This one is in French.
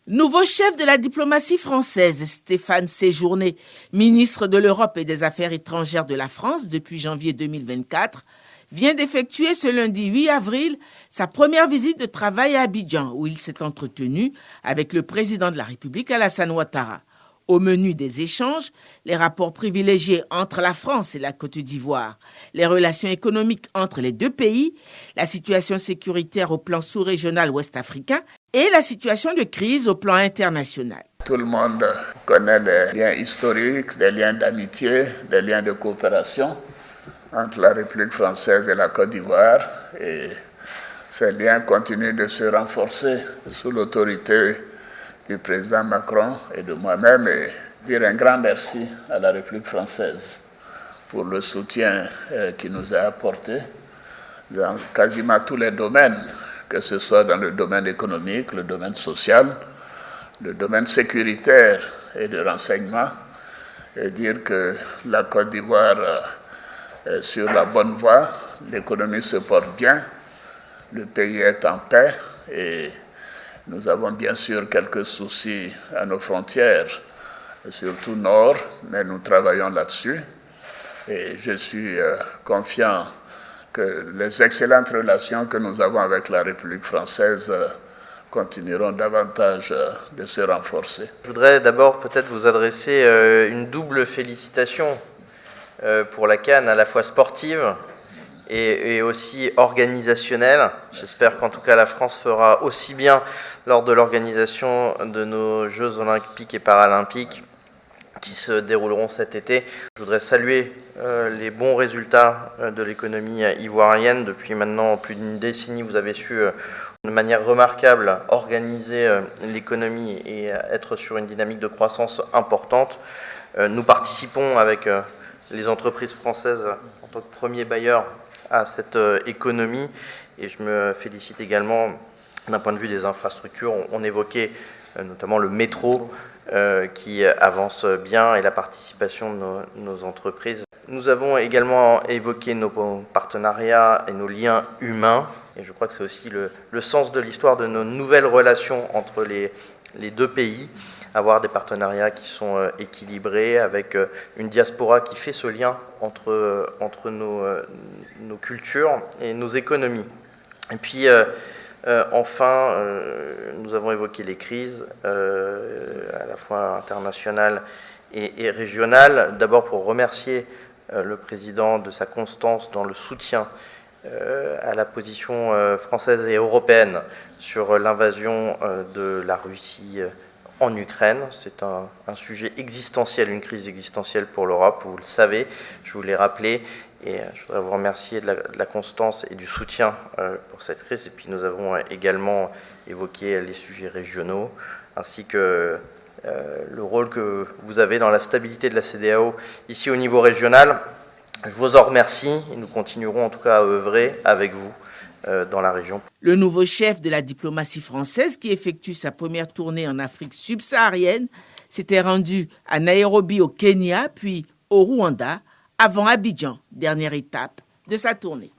Nouveau chef de la diplomatie française, Stéphane Séjourné, ministre de l'Europe et des Affaires étrangères de la France depuis janvier 2024, vient d'effectuer ce lundi 8 avril sa première visite de travail à Abidjan, où il s'est entretenu avec le président de la République, Alassane Ouattara. Au menu des échanges, les rapports privilégiés entre la France et la Côte d'Ivoire, les relations économiques entre les deux pays, la situation sécuritaire au plan sous-régional ouest-africain et la situation de crise au plan international. Tout le monde connaît les liens historiques, les liens d'amitié, les liens de coopération entre la République française et la Côte d'Ivoire. Et ces liens continuent de se renforcer sous l'autorité du président Macron et de moi-même, et dire un grand merci à la République française pour le soutien qu'il nous a apporté dans quasiment tous les domaines, que ce soit dans le domaine économique, le domaine social, le domaine sécuritaire et de renseignement, et dire que la Côte d'Ivoire est sur la bonne voie, l'économie se porte bien, le pays est en paix et nous avons bien sûr quelques soucis à nos frontières, surtout nord, mais nous travaillons là-dessus. Et je suis confiant que les excellentes relations que nous avons avec la République française continueront davantage de se renforcer. Je voudrais d'abord peut-être vous adresser une double félicitation pour la CAN, à la fois sportive et aussi organisationnelle. J'espère qu'en tout cas la France fera aussi bien lors de l'organisation de nos Jeux olympiques et paralympiques qui se dérouleront cet été. Je voudrais saluer les bons résultats de l'économie ivoirienne. Depuis maintenant plus d'une décennie, vous avez su de manière remarquable organiser l'économie et être sur une dynamique de croissance importante. Nous participons avec les entreprises françaises en tant que premier bailleur à cette économie, et je me félicite également d'un point de vue des infrastructures. On évoquait notamment le métro qui avance bien et la participation de nos entreprises. Nous avons également évoqué nos partenariats et nos liens humains, et je crois que c'est aussi le sens de l'histoire de nos nouvelles relations entre les deux pays. Avoir des partenariats qui sont équilibrés, avec une diaspora qui fait ce lien entre nos cultures et nos économies. Et puis enfin, nous avons évoqué les crises, à la fois internationales et régionales. D'abord pour remercier le président de sa constance dans le soutien à la position française et européenne sur l'invasion de la Russie en Ukraine. C'est un sujet existentiel, une crise existentielle pour l'Europe, vous le savez, je vous l'ai rappelé, et je voudrais vous remercier de la constance et du soutien pour cette crise. Et puis nous avons également évoqué les sujets régionaux, ainsi que le rôle que vous avez dans la stabilité de la CEDEAO ici au niveau régional. Je vous en remercie et nous continuerons en tout cas à œuvrer avec vous dans la région. Le nouveau chef de la diplomatie française, qui effectue sa première tournée en Afrique subsaharienne, s'était rendu à Nairobi au Kenya, puis au Rwanda, avant Abidjan, dernière étape de sa tournée.